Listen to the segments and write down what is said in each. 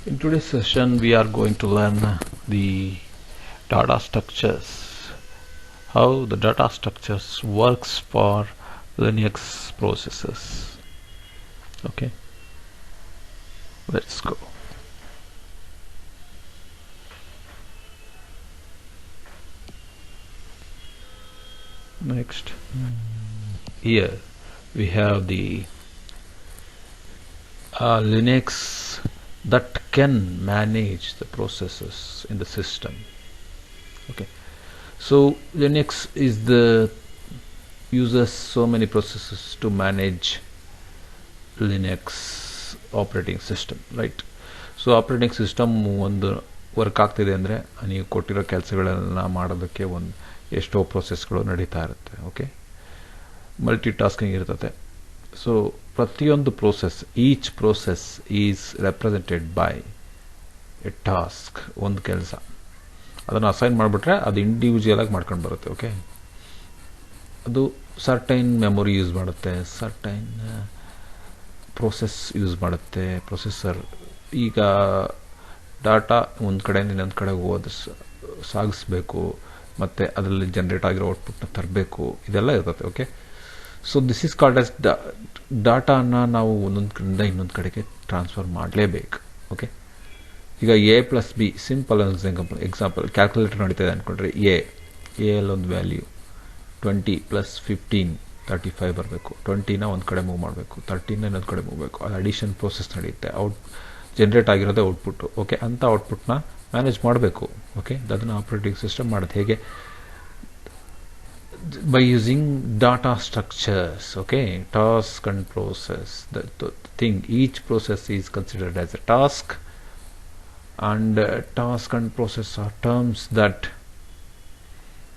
In today's session, we are going to learn the data structures, how the data structures works for Linux processes. Okay, let's go. Next, here we have the Linux that can manage the processes in the system. Okay, so Linux is the uses so many processes to manage Linux operating system, right? So operating system ಒಂದು work ಆಗ್ತಿದೆ ಅಂದರೆ ನೀವು ಕೊಟ್ಟಿರೋ ಕೆಲಸಗಳನ್ನ ಮಾಡೋದಕ್ಕೆ ಒಂದು ಎಷ್ಟೋ ಪ್ರೊಸೆಸ್ಗಳು ನಡೀತಾ ಇರುತ್ತೆ. ಓಕೆ, ಮಲ್ಟಿ ಟಾಸ್ಕಿಂಗ್ ಇರ್ತದೆ. ಸೊ ಪ್ರತಿಯೊಂದು process, each process is represented by A task, ಒಂದು ಕೆಲಸ. ಅದನ್ನು ಅಸೈನ್ ಮಾಡಿಬಿಟ್ರೆ ಅದು ಇಂಡಿವಿಜುವಲ್ ಆಗಿ ಮಾಡ್ಕೊಂಡು ಬರುತ್ತೆ. ಓಕೆ, ಅದು ಸರ್ಟೈನ್ ಮೆಮೊರಿ ಯೂಸ್ ಮಾಡುತ್ತೆ, ಸರ್ಟೈನ್ ಪ್ರೋಸೆಸ್ ಯೂಸ್ ಮಾಡುತ್ತೆ, ಪ್ರೊಸೆಸರ್. ಈಗ ಡಾಟಾ ಒಂದು ಕಡೆಯಿಂದ ಇನ್ನೊಂದು ಕಡೆಗೆ ಸಾಗಿಸ್ಬೇಕು, ಮತ್ತು ಅದರಲ್ಲಿ ಜನ್ರೇಟ್ ಆಗಿರೋ ಔಟ್ಪುಟ್ನ ತರಬೇಕು, ಇದೆಲ್ಲ ಇರ್ತದೆ. Okay, so this is called as ಡಾಟಾನ ನಾವು ಒಂದೊಂದು ಕಡೆಯಿಂದ ಇನ್ನೊಂದು ಕಡೆಗೆ ಟ್ರಾನ್ಸ್ಫರ್ ಮಾಡಲೇಬೇಕು. ಓಕೆ, ಈಗ A+B ಸಿಂಪಲ್ ಎಕ್ಸಾಂಪಲ್, ಕ್ಯಾಲ್ಕುಲೇಟರ್ ನಡೀತಾಯಿದೆ ಅಂದ್ಕೊಂಡ್ರೆ ಎಲ್ಲಿ ಒಂದು ವ್ಯಾಲ್ಯೂ 20 + 15 35 ಬರಬೇಕು. 20ನ ಒಂದು ಕಡೆ ಮೂವ್ ಮಾಡಬೇಕು, 13ನ ಇನ್ನೊಂದು ಕಡೆ ಮೂವ್ ಮಾಡಬೇಕು. ಅದು ಅಡಿಷನ್ ಪ್ರೋಸೆಸ್ ನಡೆಯುತ್ತೆ. ಜನ್ರೇಟ್ ಆಗಿರೋದೇ ಔಟ್ಪುಟ್ಟು. ಓಕೆ, ಅಂಥ ಔಟ್ಪುಟ್ನ ಮ್ಯಾನೇಜ್ ಮಾಡಬೇಕು. ಓಕೆ, ಅದನ್ನು ಆಪರೇಟಿಂಗ್ ಸಿಸ್ಟಮ್ ಮಾಡೋದು ಹೇಗೆ? by using data structures. Okay, task and process, the thing, each process is considered as a task, and task and process are terms that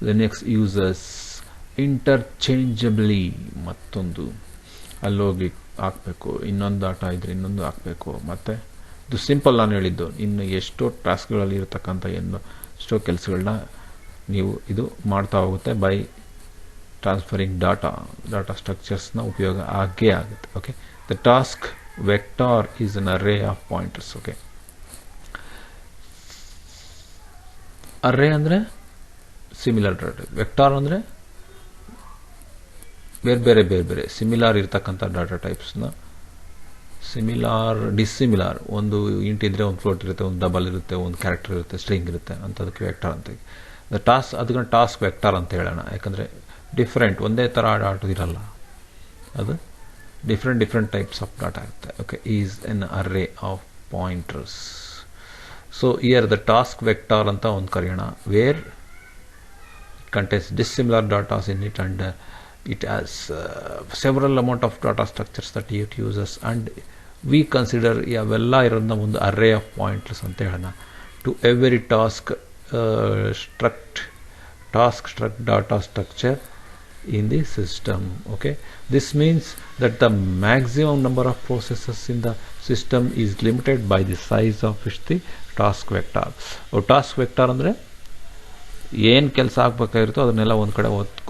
Linux uses interchangeably. ಮತ್ತೊಂದು ಅಲ್ಲೋಗಿ ಹಾಕಬೇಕು, ಇನ್ನೊಂದು data ಇದ್ರೆ ಇನ್ನೊಂದು ಹಾಕಬೇಕು. ಮತ್ತು ಇದು ಸಿಂಪಲ್ ನಾನು ಹೇಳಿದ್ದು. ಇನ್ನು ಎಷ್ಟೋ ಟಾಸ್ಕ್ಗಳಲ್ಲಿ ಇರತಕ್ಕಂಥ ಎಷ್ಟೋ ಕೆಲಸಗಳನ್ನ ನೀವು ಇದು ಮಾಡ್ತಾ ಹೋಗುತ್ತೆ ಬೈ ಟ್ರಾನ್ಸ್ಫರಿಂಗ್ ಡಾಟಾ ಸ್ಟ್ರಕ್ಚರ್ಸ್ನ ಉಪಯೋಗ ಆಗೇ ಆಗುತ್ತೆ. Okay, the task vector is an array of pointers. Okay, array ಅಂದರೆ ಸಿಮಿಲರ್ ಡಾಟಾ, ವೆಕ್ಟಾರ್ ಅಂದರೆ ಬೇರೆ ಬೇರೆ ಸಿಮಿಲಾರ್ ಇರ್ತಕ್ಕಂಥ ಡಾಟಾ ಟೈಪ್ಸ್ನ, ಸಿಮಿಲಾರ್ ಡಿಸ್ಸಿಮಿಲಾರ್, ಒಂದು ಇಂಟ್ ಇದ್ರೆ ಒಂದು ಫ್ಲೋಟ್ ಇರುತ್ತೆ, ಒಂದು ಡಬಲ್ ಇರುತ್ತೆ, ಒಂದು ಕ್ಯಾರೆಕ್ಟರ್ ಇರುತ್ತೆ, ಸ್ಟ್ರಿಂಗ್ ಇರುತ್ತೆ, ಅಂಥದಕ್ಕೆ ವೆಕ್ಟಾರ್ ಅಂತ. ದ ಅದಕ್ಕೆ ಟಾಸ್ಕ್ ವೆಕ್ಟಾರ್ ಅಂತ ಹೇಳೋಣ. ಯಾಕಂದರೆ ಡಿಫ್ರೆಂಟ್, ಒಂದೇ ಥರ ಡಾಟಾ ಇರಲ್ಲ, ಅದು ಡಿಫ್ರೆಂಟ್ ಟೈಪ್ಸ್ ಆಫ್ ಡಾಟಾ ಇರುತ್ತೆ. Okay, is an array of pointers. So here the task vector ಅಂತ ಒಂದು ಕರೆಯೋಣ, where it contains dissimilar datas in it, and it has several amount of data structures that it uses, and we consider ಅವೆಲ್ಲ ಇರೋದನ್ನ ಒಂದು array of pointers ಅಂತ ಹೇಳೋಣ. To every task struct data structure in the system. Okay, this means that the maximum number of processes in the system is limited by the size of which the task vector. Task vector ಅಂದರೆ ಏನು ಕೆಲಸ ಆಗಬೇಕಾಗಿರುತ್ತೋ ಅದನ್ನೆಲ್ಲ ಒಂದು ಕಡೆ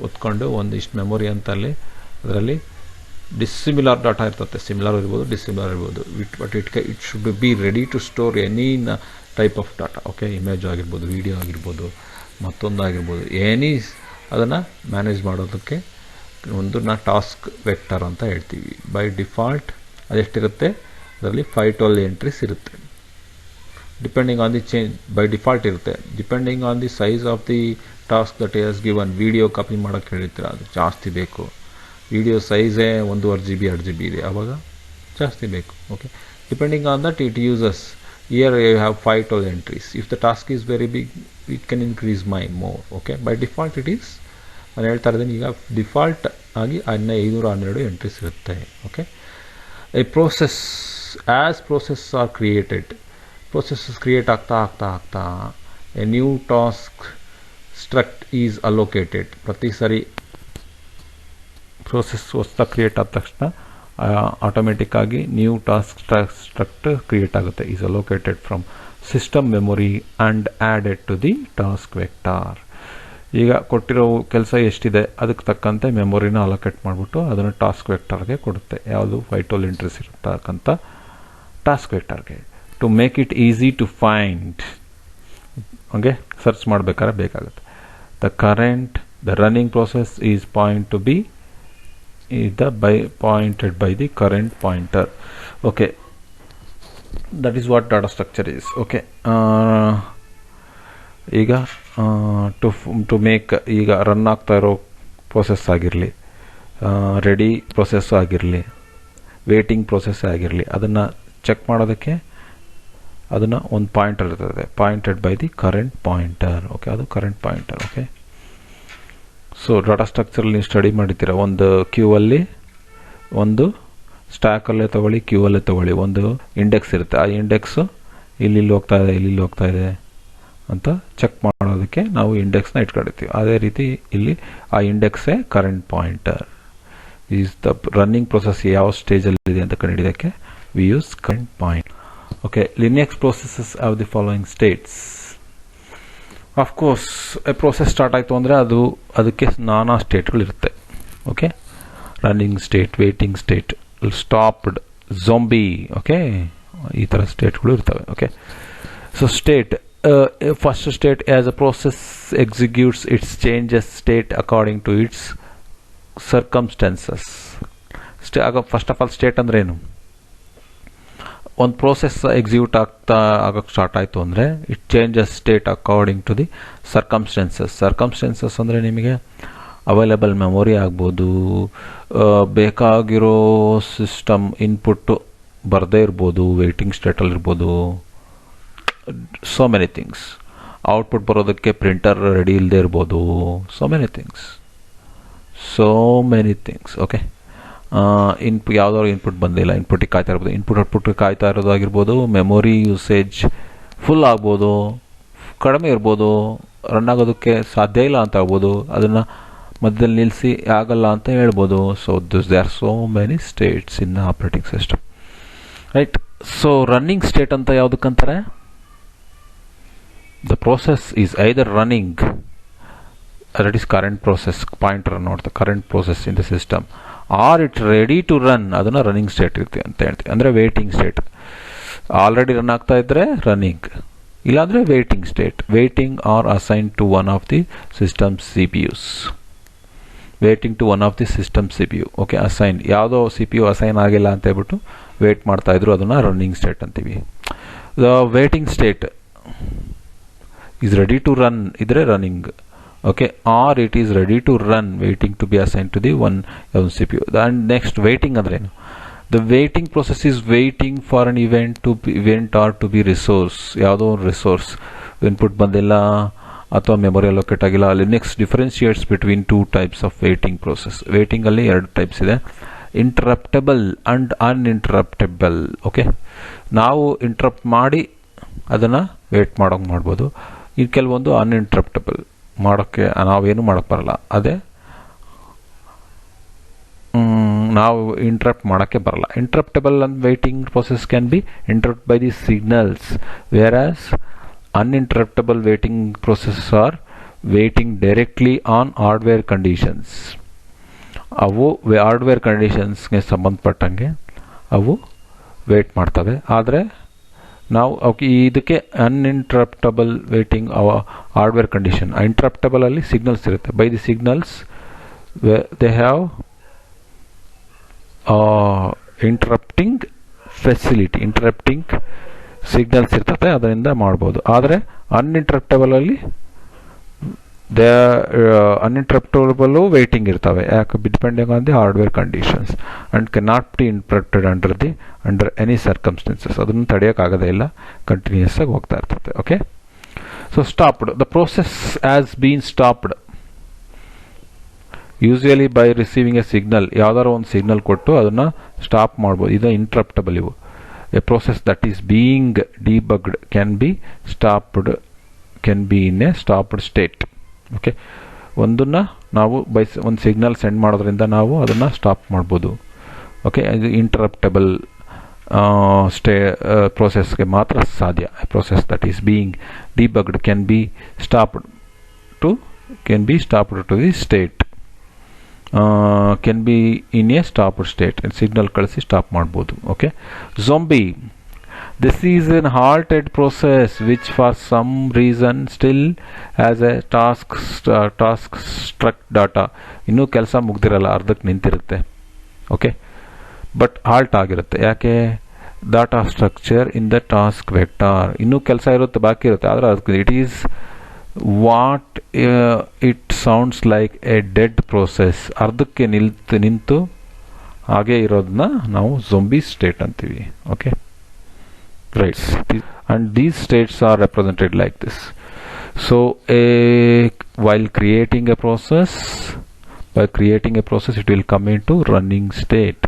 ಒತ್ಕೊಂಡು ಒಂದಿಷ್ಟು memory ಅಂತಲ್ಲಿ ಅದರಲ್ಲಿ ಡಿಸ್ಸಿಮಿಲಾರ್ data ಇರ್ತದೆ. ಸಿಮಿಲಾರ್ ಇರ್ಬೋದು, ಡಿಸ್ಸಿಮಿಲಾರ್ ಇರ್ಬೋದು. But it should be ready to store any type of data. Okay, image ಆಗಿರ್ಬೋದು, ವಿಡಿಯೋ ಆಗಿರ್ಬೋದು, ಮತ್ತೊಂದಾಗಿರ್ಬೋದು, ಅದನ್ನು ಮ್ಯಾನೇಜ್ ಮಾಡೋದಕ್ಕೆ ಒಂದನ್ನ ಟಾಸ್ಕ್ ವೆಕ್ಟರ್ ಅಂತ ಹೇಳ್ತೀವಿ. ಬೈ ಡಿಫಾಲ್ಟ್ ಅದೆಷ್ಟಿರುತ್ತೆ, ಅದರಲ್ಲಿ 512 ಎಂಟ್ರೀಸ್ ಇರುತ್ತೆ. Depending on the change, by default ಇರುತ್ತೆ. Depending on the size of the task that is given. Video copy ಮಾಡೋಕ್ಕೆ ಹೇಳಿರ್ತೀರ, ಅದು ಜಾಸ್ತಿ ಬೇಕು. ವಿಡಿಯೋ ಸೈಜೇ 1.5 GB 2 GB ಇದೆ, ಆವಾಗ ಜಾಸ್ತಿ ಬೇಕು. Okay, depending on that it uses. Here you have 512 entries. If the task is very big, it can increase more. Okay, by default it is, ನಾನು ಹೇಳ್ತಾ ಇದ್ದೀನಿ ಈಗ ಡಿಫಾಲ್ಟ್ ಆಗಿ 512 ಎಂಟ್ರೀಸ್ ಇರುತ್ತೆ. Okay, a process, as process are created, processes create ಆಗ್ತಾ a new task struct is allocated. ಪ್ರತಿ ಸರಿ process ಹೊಸ್ದಾಗಿ ಕ್ರಿಯೇಟ್ ಆದ ತಕ್ಷಣ ಆಟೋಮೆಟಿಕ್ ಆಗಿ ನ್ಯೂ ಟಾಸ್ಕ್ ಸ್ಟ್ರಕ್ಟ್ ಕ್ರಿಯೇಟ್ ಆಗುತ್ತೆ. Is allocated from system memory and added to the task vector. ಈಗ ಕೊಟ್ಟಿರೋ ಕೆಲಸ ಎಷ್ಟಿದೆ ಅದಕ್ಕೆ ತಕ್ಕಂತೆ ಮೆಮೊರಿನ ಅಲೋಕೇಟ್ ಮಾಡಿಬಿಟ್ಟು ಅದನ್ನು ಟಾಸ್ಕ್ ವೆಕ್ಟರ್ಗೆ ಕೊಡುತ್ತೆ. ಯಾವುದು 512 ಎಂಟ್ರೀಸ್ ಇರತಕ್ಕಂಥ ಟಾಸ್ಕ್ ವೆಕ್ಟರ್ಗೆ. To make it easy to find. Okay, search ಮಾಡಬೇಕಾದ್ರೆ ಬೇಕಾಗುತ್ತೆ. the running process is pointed by the current pointer. Okay, that is what data structure is. Okay, ಈಗ ಟು ಮೇಕ್, ಈಗ ರನ್ ಆಗ್ತಾ ಇರೋ ಪ್ರೋಸೆಸ್ ಆಗಿರಲಿ, ready process ಆಗಿರಲಿ, waiting process ಆಗಿರಲಿ, ಅದನ್ನು ಚೆಕ್ ಮಾಡೋದಕ್ಕೆ ಅದನ್ನು ಒಂದು ಪಾಯಿಂಟರ್ ಇರ್ತದೆ, pointed by the current pointer. Okay, ಅದು current pointer. Okay, so data ಸ್ಟ್ರಕ್ಚರಲ್ಲಿ ನೀವು ಸ್ಟಡಿ ಮಾಡಿದ್ದೀರ, ಒಂದು ಕ್ಯೂ ಅಲ್ಲಿ, ಒಂದು ಸ್ಟ್ಯಾಕಲ್ಲೇ ತೊಗೊಳ್ಳಿ, ಕ್ಯೂ ಅಲ್ಲೇ ತೊಗೊಳ್ಳಿ, ಒಂದು ಇಂಡೆಕ್ಸ್ ಇರುತ್ತೆ. ಆ ಇಂಡೆಕ್ಸು ಇಲ್ಲಿ ಹೋಗ್ತಾ ಇದೆ, ಇಲ್ಲಿ ಹೋಗ್ತಾ ಇದೆ ಅಂತ ಚೆಕ್ ಮಾಡೋದಕ್ಕೆ ನಾವು ಇಂಡೆಕ್ಸ್ನ ಇಟ್ಕೊಂಡಿರ್ತೀವಿ. ಅದೇ ರೀತಿ ಇಲ್ಲಿ ಆ ಇಂಡೆಕ್ಸೇ current pointer. Is the running process ಯಾವ ಸ್ಟೇಜಲ್ಲಿದೆ ಅಂತ ಕಂಡುಹಿಡಿಯೋಕ್ಕೆ we use current point. Okay, Linux processes have the following states. Of course a process start ಆಯಿತು ಅಂದರೆ ಅದಕ್ಕೆ ನಾನಾ ಸ್ಟೇಟ್ಗಳಿರುತ್ತೆ. Okay, running state, waiting state, stopped, zombie, okay, ಈ ಥರ ಸ್ಟೇಟ್ಗಳು ಇರ್ತವೆ. Okay, so state, first state, as a process executes its changes state according to its circumstances. First of all state ಅಂದ್ರೆ ಏನು? ಒಂದು ಪ್ರೋಸೆಸ್ ಎಕ್ಸಿಕ್ಯೂಟ್ ಆಗಕ್ಕೆ ಸ್ಟಾರ್ಟ್ ಆಯಿತು ಅಂದರೆ it changes state according to the circumstances. Circumstances ಅಂದರೆ ನಿಮಗೆ available memory ಆಗ್ಬೋದು, ಬೇಕಾಗಿರೋ ಸಿಸ್ಟಮ್ ಇನ್ಪುಟ್ಟು ಬರದೇ ಇರ್ಬೋದು, ವೇಟಿಂಗ್ ಸ್ಟೇಟಲ್ಲಿರ್ಬೋದು, ಸೋ ಮೆನಿ ಥಿಂಗ್ಸ್. ಔಟ್ಪುಟ್ ಬರೋದಕ್ಕೆ ಪ್ರಿಂಟರ್ ರೆಡಿ ಇಲ್ಲದೆ ಇರ್ಬೋದು, ಸೋ ಮೆನಿ ಥಿಂಗ್ಸ್. ಓಕೆ, ಯಾವುದಾದ್ರು ಇನ್ಪುಟ್ ಬಂದಿಲ್ಲ, ಇನ್ಪುಟ್ಟಿಗೆ ಕಾಯ್ತಾ ಇರ್ಬೋದು, ಔಟ್ಪುಟ್ಗೆ ಕಾಯ್ತಾ ಇರೋದಾಗಿರ್ಬೋದು, ಮೆಮೊರಿ ಯೂಸೇಜ್ ಫುಲ್ ಆಗ್ಬೋದು, ಕಡಿಮೆ ಇರ್ಬೋದು, ರನ್ ಆಗೋದಕ್ಕೆ ಸಾಧ್ಯ ಇಲ್ಲ ಅಂತ ಆಗ್ಬೋದು, ಅದನ್ನು ಮಧ್ಯದಲ್ಲಿ ನಿಲ್ಲಿಸಿ ಆಗಲ್ಲ ಅಂತ ಹೇಳ್ಬೋದು. So they are so many states in operating system, right. So running state ಅಂತ ಯಾವುದಕ್ಕಂತಾರೆ? The process is either running, that is current process pointer, not the current process in the system, or it's ready to run, ಅದನ್ನ running state ಇರುತ್ತೆ ಅಂತ ಹೇಳ್ತೀವಿ. ಅಂದರೆ waiting state. Already run ಆಗ್ತಾ ಇದ್ರೆ running, ಇಲ್ಲಾಂದರೆ waiting state. Waiting or assign to one of the system CPUs. Waiting to one of the system CPU. Okay, assign, ಯಾವುದೋ CPU assign ಆಗಿಲ್ಲ ಅಂತ ಹೇಳ್ಬಿಟ್ಟು ವೇಟ್ ಮಾಡ್ತಾ ಇದ್ರು, ಅದನ್ನು ರನ್ನಿಂಗ್ ಸ್ಟೇಟ್ ಅಂತೀವಿ. The waiting state is ready to run ಇದ್ರೆ running. Okay, or it is ready to run, waiting to be assigned to the one CPU. And next, waiting andre ಏನು? The waiting process is waiting for an event or to be resource. ಯಾವುದೋ resource input ಬಂದಿಲ್ಲ ಅಥವಾ memory allocate ಆಗಿಲ್ಲ. Linux differentiates between two types of waiting process. Waiting ಅಲ್ಲಿ ಎರಡು types ಇದೆ, interruptible and uninterruptible. Okay, ನಾವು interrupt ಮಾಡಿ ಅದನ್ನು ವೇಟ್ ಮಾಡೋಂಗೆ ಮಾಡ್ಬೋದು. ಇದು ಕೆಲವೊಂದು ಅನ್ಇಂಟರಪ್ಟಬಲ್, ಮಾಡೋಕ್ಕೆ ನಾವೇನು ಮಾಡೋಕ್ಕೆ ಬರಲ್ಲ, ಅದೇ ನಾವು ಇಂಟ್ರಪ್ಟ್ ಮಾಡೋಕ್ಕೆ ಬರಲ್ಲ. Interruptible and waiting process can be interrupt by the signals, whereas uninterruptible waiting process are waiting directly on hardware conditions. ಅವು ಹಾರ್ಡ್ವೇರ್ ಕಂಡೀಷನ್ಸ್ಗೆ ಸಂಬಂಧಪಟ್ಟಂಗೆ ಅವು ವೇಟ್ ಮಾಡ್ತವೆ. ಆದರೆ ನಾವು ಇದಕ್ಕೆ uninterruptible waiting hardware condition. Interruptible ಅಲ್ಲಿ ಸಿಗ್ನಲ್ಸ್ ಇರುತ್ತೆ. By the signals they have interrupting facility, interrupting signals ಇರ್ತದೆ, ಅದರಿಂದ ಮಾಡ್ಬೋದು. ಆದರೆ ಅನ್ಇಂಟ್ರಪ್ಟಬಲ್ ಅಲ್ಲಿ ಅನ್ಇಂಟ್ರಪ್ಟಬಲ್ ವೇಟಿಂಗ್ ಇರ್ತವೆ, ಯಾಕೆ? Depending on the hardware conditions and cannot be interrupted under any circumstances. ಅದನ್ನು ತಡೆಯೋಕ್ಕಾಗದೇ ಇಲ್ಲ, ಕಂಟಿನ್ಯೂಸ್ ಆಗಿ ಹೋಗ್ತಾ ಇರ್ತದೆ. Okay, so stopped, the process has been stopped usually by receiving A signal. ಯಾವ್ದಾದ್ರು ಒಂದು ಸಿಗ್ನಲ್ ಕೊಟ್ಟು ಅದನ್ನು ಸ್ಟಾಪ್ ಮಾಡ್ಬೋದು. ಇದು ಇಂಟರಪ್ಟಬಲ್. ಇವು a process that is being debugged can be stopped, can be in a stopped state. Okay, ಒಂದನ್ನು ನಾವು ಒಂದು ಸಿಗ್ನಲ್ ಸೆಂಡ್ ಮಾಡೋದ್ರಿಂದ ನಾವು ಅದನ್ನು ಸ್ಟಾಪ್ ಮಾಡ್ಬೋದು. ಓಕೆ, ಇದು ಇಂಟರಪ್ಟಬಲ್ ಪ್ರೋಸೆಸ್ಗೆ ಮಾತ್ರ ಸಾಧ್ಯ. Process that is being debugged can be stopped to the state, can be in a stopped state. Signal ಕಳಿಸಿ ಸ್ಟಾಪ್ ಮಾಡ್ಬೋದು. Okay, zombie, This is an halted process which for some reason still has a task struck data. ಇನ್ನೂ ಕೆಲಸ ಮುಗ್ದಿರಲ್ಲ, ಅರ್ಧಕ್ಕೆ ನಿಂತಿರುತ್ತೆ. Okay, but halt ಆಗಿರುತ್ತೆ. ಯಾಕೆ? Data structure in the task vector. ಇನ್ನೂ ಕೆಲಸ ಇರುತ್ತೆ, ಬಾಕಿ ಇರುತ್ತೆ, ಆದರೆ ಅದಕ್ಕೆ it is what it sounds like A dead process. ಅರ್ಧಕ್ಕೆ ನಿಂತು ಹಾಗೆ ಇರೋದನ್ನ ನಾವು ಝೊಂಬಿ ಸ್ಟೇಟ್ ಅಂತೀವಿ. Okay, right, and these states are represented like this. So while creating a process, it will come into running state,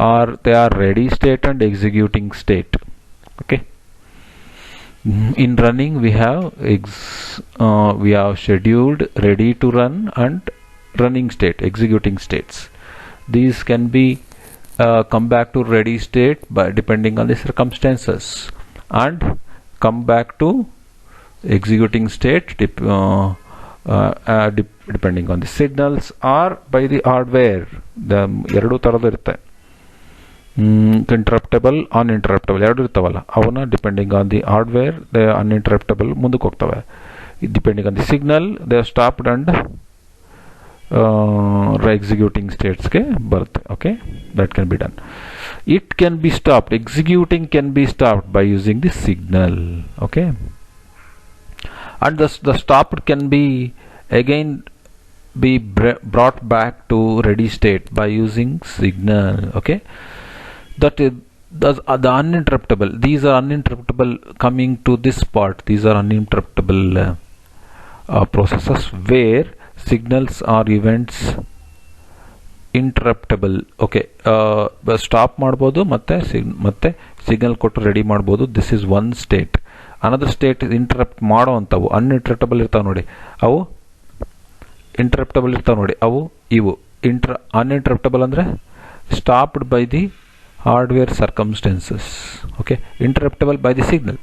or they are ready state and executing state. Okay, in running we have scheduled, ready to run, and running state, executing states. These can be come back to ready state by depending on the circumstances, and come back to executing state depending on the signals or by the hardware. The ಎರಡು ತರದ್ದು ಇರುತ್ತೆ, ಇಂಟರಪ್ಟಬಲ್, ಅನ್ಇಂಟರಪ್ಟಬಲ್ ಎರಡು ಇರ್ತಾವಲ್ಲ, ಅವನ್ನ depending on the hardware they ಅನ್ಇಂಟರಪ್ಟಬಲ್ ಮುಂದಕ್ಕೆ ಹೋಗ್ತವೆ. Depending on the signal they are stopped and executing states ke barutte. Okay, that can be done. It can be stopped, executing can be stopped by using the signal. Okay, and the stopped can be again be brought back to ready state by using signal. Okay, that is the uninterruptible. These are uninterruptible. Coming to this part, these are uninterruptible processes where signals or events interruptible. Okay, stop ಮಾಡ್ಬೋದು, ಮತ್ತೆ signal ಕೊಟ್ಟು ready ಮಾಡ್ಬೋದು. This is one state. Another state interrupt ಮಾಡೋ ಅಂಥವು ಅನ್ಇಂಟರಪ್ಟಬಲ್ ಇರ್ತಾವೆ ನೋಡಿ, ಅವು ಇಂಟರಪ್ಟಬಲ್ ಇರ್ತಾವೆ ನೋಡಿ, ಅವು ಇವು ಅನ್ಇಂಟರಪ್ಟಬಲ್ ಅಂದರೆ stopped by the hardware circumstances. Okay, interruptible by the signal.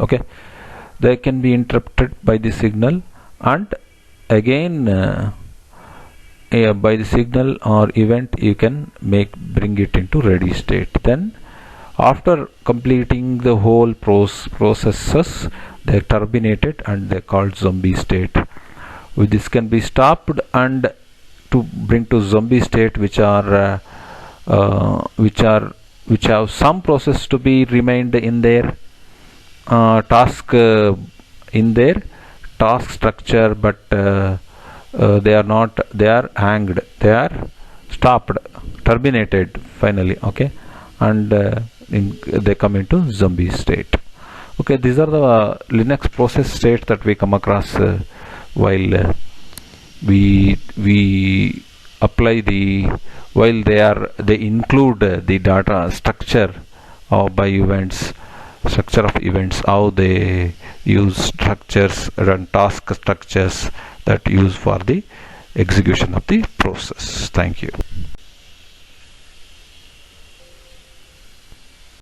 Okay, they can be interrupted by the signal and again by the signal or event you can bring it into ready state. Then after completing the whole processes, they are terminated and they are called zombie state. This can be stopped and to bring to zombie state which have some process to be remained in their task in their task structure, but they are not, they are hanged, they are stopped, terminated finally. Okay, and they come into zombie state. Okay, these are the Linux process states that we come across while we apply while they include the data structure by events, structure of events, how they use structures and task structures that use for the execution of the process. Thank you.